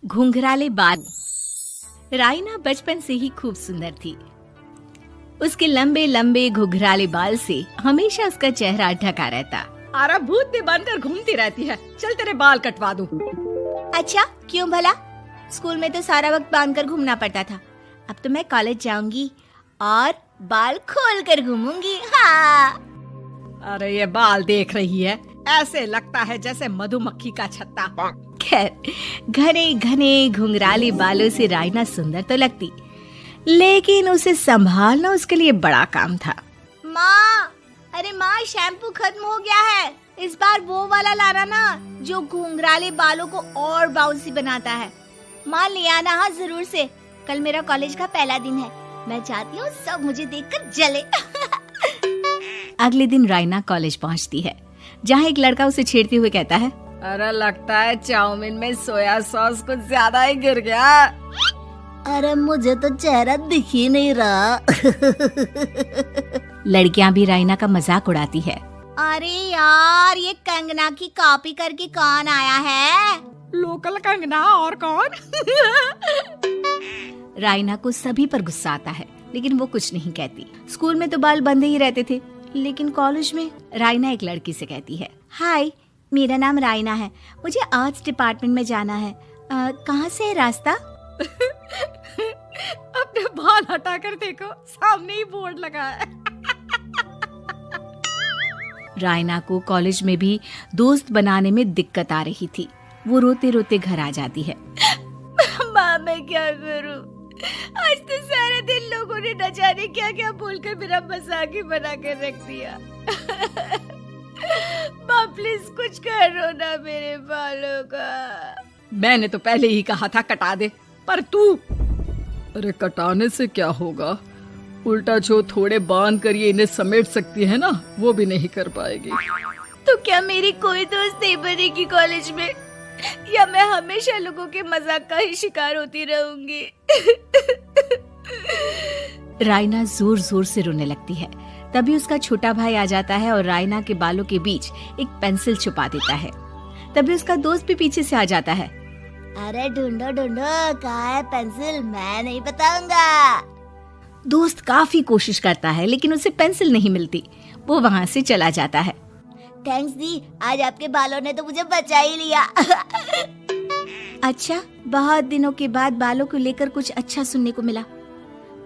घुंघराले बाल। राइना बचपन से ही खूब सुंदर थी। उसके लंबे लंबे घुंघराले बाल से हमेशा उसका चेहरा ढका रहता। अरे भूत बनकर घूमती रहती है, चल तेरे बाल कटवा दूं। अच्छा, क्यों भला? स्कूल में तो सारा वक्त बांधकर घूमना पड़ता था। अब तो मैं कॉलेज जाऊंगी और बाल खोल कर घूमूंगी। हाँ। अरे ये बाल देख रही है, ऐसे लगता है जैसे मधुमक्खी का छत्ता। खैर, घने घने घुंघराले बालों से राइना सुंदर तो लगती, लेकिन उसे संभालना उसके लिए बड़ा काम था। माँ, अरे माँ, शैम्पू खत्म हो गया है। इस बार वो वाला लाना ना, जो घुंघराले बालों को और बाउंसी बनाता है। माँ ले आना, हाँ जरूर से। कल मेरा कॉलेज का पहला दिन है, मैं चाहती हूँ सब मुझे देखकर जले। अगले दिन राइना कॉलेज पहुँचती है, जहाँ एक लड़का उसे छेड़ते हुए कहता है, अरे लगता है चाउमीन में सोया सॉस कुछ ज्यादा ही गिर गया। अरे मुझे तो चेहरा दिख ही नहीं रहा। लड़कियां भी राइना का मजाक उड़ाती है। अरे यार, ये कंगना की कॉपी करके कौन आया है? लोकल कंगना और कौन? राइना को सभी पर गुस्सा आता है, लेकिन वो कुछ नहीं कहती। स्कूल में तो बाल बंधे ही रहते थे, लेकिन कॉलेज में राइना एक लड़की से कहती है, हाय, मेरा नाम राइना है, मुझे आर्ट्स डिपार्टमेंट में जाना है। कहाँ से है रास्ता? अपने बाल हटा कर देखो, सामने ही बोर्ड लगा है। राइना को कॉलेज में भी दोस्त बनाने में दिक्कत आ रही थी। वो रोते रोते घर आ जाती है। माँ, मैं क्या करूं? आज तो सारे दिन लोगों ने न जाने क्या क्या बोलकर मेरा मजाक ही बना कर रख दिया। माँ प्लीज कुछ करो ना मेरे बालों का। मैंने तो पहले ही कहा था कटा दे, पर तू। अरे कटाने से क्या होगा, उल्टा जो थोड़े बांध कर ये इन्हें समेट सकती है ना, वो भी नहीं कर पाएगी। तो क्या मेरी कोई दोस्त नहीं बनेगी कॉलेज में, या मैं हमेशा लोगों के मजाक का ही शिकार होती रहूंगी? राइना जोर जोर से रोने लगती है। तभी उसका छोटा भाई आ जाता है और राइना के बालों के बीच एक पेंसिल छुपा देता है। तभी उसका दोस्त भी पीछे से आ जाता है। अरे ढूंढो ढूंढो, कहाँ है पेंसिल? मैं नहीं बताऊंगा। दोस्त काफी कोशिश करता है, लेकिन उसे पेंसिल नहीं मिलती। वो वहाँ से चला जाता है। थैंक्स दी, आज आपके बालों ने तो मुझे बचा ही लिया। अच्छा, बहुत दिनों के बाद बालों को लेकर कुछ अच्छा सुनने को मिला।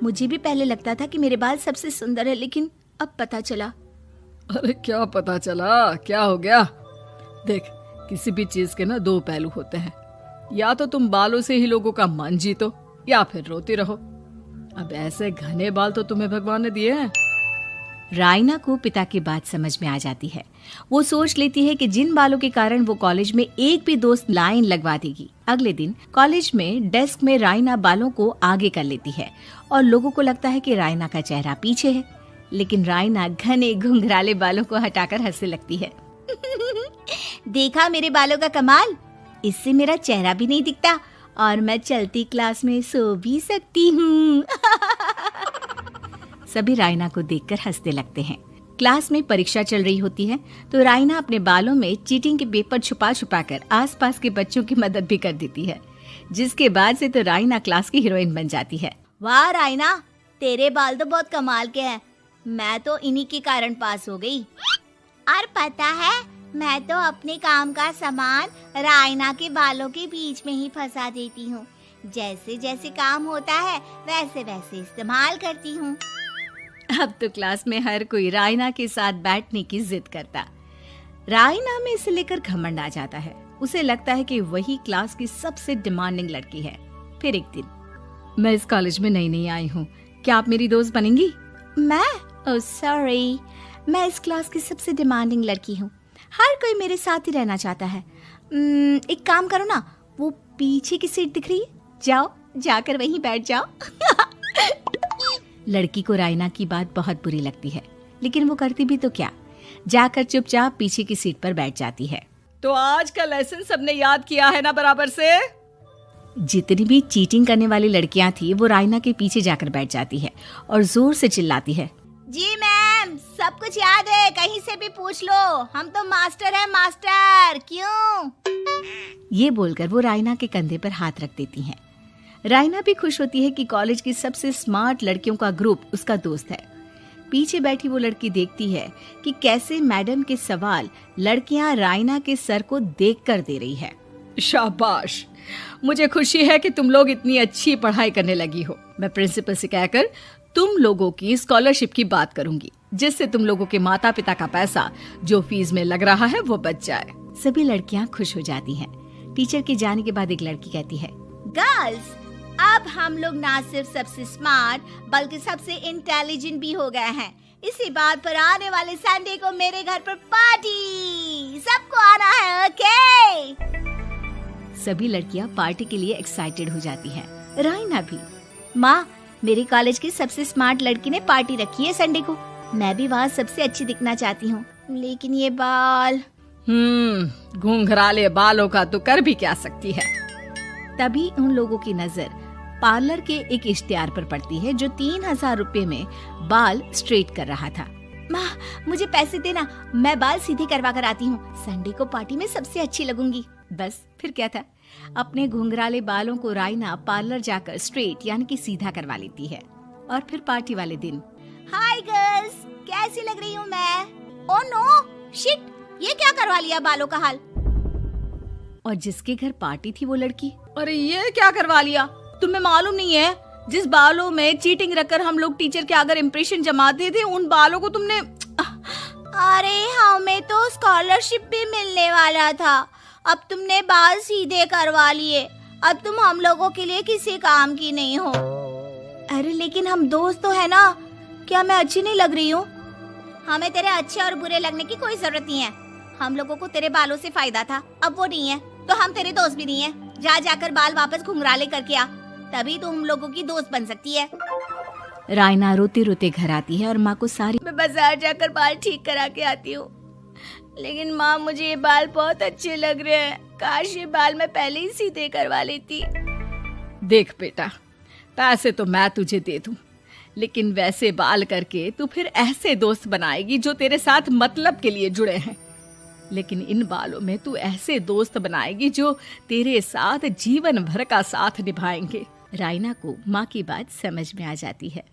मुझे भी पहले लगता था कि मेरे बाल सबसे सुंदर है, लेकिन अब पता चला। अरे क्या पता चला, क्या हो गया? देख, किसी भी चीज के ना दो पहलू होते हैं। या तो तुम बालों से ही लोगों का मन जीतो, या फिर रोती रहो। अब ऐसे घने बाल तो तुम्हें भगवान ने दिए हैं। राइना को पिता की बात समझ में आ जाती है। वो सोच लेती है कि जिन बालों के कारण वो कॉलेज में एक भी दोस्त लाइन लगवा देगी। अगले दिन कॉलेज में डेस्क में राइना बालों को आगे कर लेती है और लोगों को लगता है कि राइना का चेहरा पीछे है, लेकिन राइना घने घुंघराले बालों को हटाकर हंसने लगती है। देखा मेरे बालों का कमाल, इससे मेरा चेहरा भी नहीं दिखता और मैं चलती क्लास में सो भी सकती हूँ। सभी राइना को देखकर हंसने लगते हैं। क्लास में परीक्षा चल रही होती है, तो राइना अपने बालों में चीटिंग के पेपर छुपा छुपा कर आसपास के बच्चों की मदद भी कर देती है, जिसके बाद से तो राइना क्लास की हीरोइन बन जाती है। वाह राइना, तेरे बाल तो बहुत कमाल के हैं। मैं तो इन्हीं के कारण पास हो गई। और पता है, मैं तो अपने काम का सामान राइना के बालों के बीच में ही फंसा देती हूँ। जैसे जैसे काम होता है वैसे वैसे इस्तेमाल करती हूँ। अब तो क्लास में हर कोई राइना के साथ बैठने की जिद करता। राइना में इसे लेकर घमंड आ जाता है। उसे लगता है कि वही क्लास की सबसे डिमांडिंग लड़की है। फिर एक दिन, मैं इस कॉलेज में नई नई आई हूँ, क्या आप मेरी दोस्त बनेंगी? मैं? ओह सॉरी, मैं इस क्लास की सबसे डिमांडिंग लड़की हूँ। हर कोई मेरे साथ ही रहना चाहता है। एक काम करो ना, वो पीछे की सीट दिख रही है, जाओ जाकर वहीं बैठ जाओ। लड़की को राइना की बात बहुत बुरी लगती है, लेकिन वो करती भी तो क्या, जाकर चुपचाप पीछे की सीट पर बैठ जाती है। तो आज का लेसन सबने याद किया है ना बराबर से? जितनी भी चीटिंग करने वाली लड़कियां थी, वो राइना के पीछे जाकर बैठ जाती है और जोर से चिल्लाती है, जी मैम, सब कुछ याद है, कहीं से भी पूछ लो, हम तो मास्टर हैं मास्टर। क्यों? ये बोलकर वो रायना के कंधे पर हाथ रख देती हैं। रायना भी खुश होती है कि कॉलेज की सबसे स्मार्ट लड़कियों का ग्रुप उसका दोस्त है। पीछे बैठी वो लड़की देखती है कि कैसे मैडम के सवाल लड़कियां रायना के सर को देखकर दे रही है। शाबाश, मुझे खुशी है कि तुम लोग इतनी अच्छी पढ़ाई करने लगी हो। मैं प्रिंसिपल से कहकर तुम लोगों की स्कॉलरशिप की बात करूंगी, जिससे तुम लोगों के माता पिता का पैसा जो फीस में लग रहा है वो बच जाए। सभी लड़कियां खुश हो जाती हैं। टीचर के जाने के बाद एक लड़की कहती है, गर्ल्स, अब हम लोग ना सिर्फ सबसे स्मार्ट बल्कि सबसे इंटेलिजेंट भी हो गए हैं। इसी बात पर आने वाले संडे को मेरे घर पर पार्टी, सबको आना है, ओके? सभी लड़कियां पार्टी के लिए एक्साइटेड हो जाती हैं। रायना भी। माँ, मेरे कॉलेज की सबसे स्मार्ट लड़की ने पार्टी रखी है संडे को। मैं भी वहाँ सबसे अच्छी दिखना चाहती हूँ, लेकिन ये बाल। घुंघराले बालों का तो कर भी क्या सकती है। तभी उन लोगों की नजर पार्लर के एक इश्तिहार पर पड़ती है जो 3000 रुपए में बाल स्ट्रेट कर रहा था। माँ, मुझे पैसे देना, मैं बाल सीधे करवा कर आती हूँ। संडे को पार्टी में सबसे अच्छी लगूंगी। बस फिर क्या था, अपने घुंघराले बालों को रायना पार्लर जाकर स्ट्रेट यानी कि सीधा करवा लेती है। और फिर पार्टी वाले दिन, हाय गर्ल्स, कैसी लग रही हूँ मैं? ओह नो, शिट, ये क्या करवा लिया बालों का हाल? और जिसके घर पार्टी थी वो लड़की, अरे ये क्या करवा लिया? तुम्हें मालूम नहीं है, जिस बालों में चीटिंग रखकर हम लोग टीचर के अगर इम्प्रेशन जमाते थे, उन बालों को तुमने। अरे हमें तो स्कॉलरशिप भी मिलने वाला था, अब तुमने बाल सीधे करवा लिए। अब तुम हम लोगों के लिए किसी काम की नहीं हो। अरे लेकिन हम दोस्त तो है ना, क्या मैं अच्छी नहीं लग रही हूँ? हमें तेरे अच्छे और बुरे लगने की कोई जरूरत नहीं है। हम लोगों को तेरे बालों से फायदा था, अब वो नहीं है तो हम तेरे दोस्त भी नहीं है। जाकर बाल वापस घुंघराले करके आ, तभी तो हम लोगों की दोस्त बन सकती है। रायना रोते रोते घर आती है और माँ को सारी, मैं बाजार जाकर बाल ठीक करा के आती हूँ, लेकिन माँ मुझे ये बाल बहुत अच्छे लग रहे हैं, काश ये बाल मैं पहले ही सीधे करवा लेती। देख बेटा, पैसे तो मैं तुझे दे दूं, लेकिन वैसे बाल करके तू फिर ऐसे दोस्त बनाएगी जो तेरे साथ मतलब के लिए जुड़े हैं। लेकिन इन बालों में तू ऐसे दोस्त बनाएगी जो तेरे साथ जीवन भर का साथ निभाएंगे। रायना को माँ की बात समझ में आ जाती है।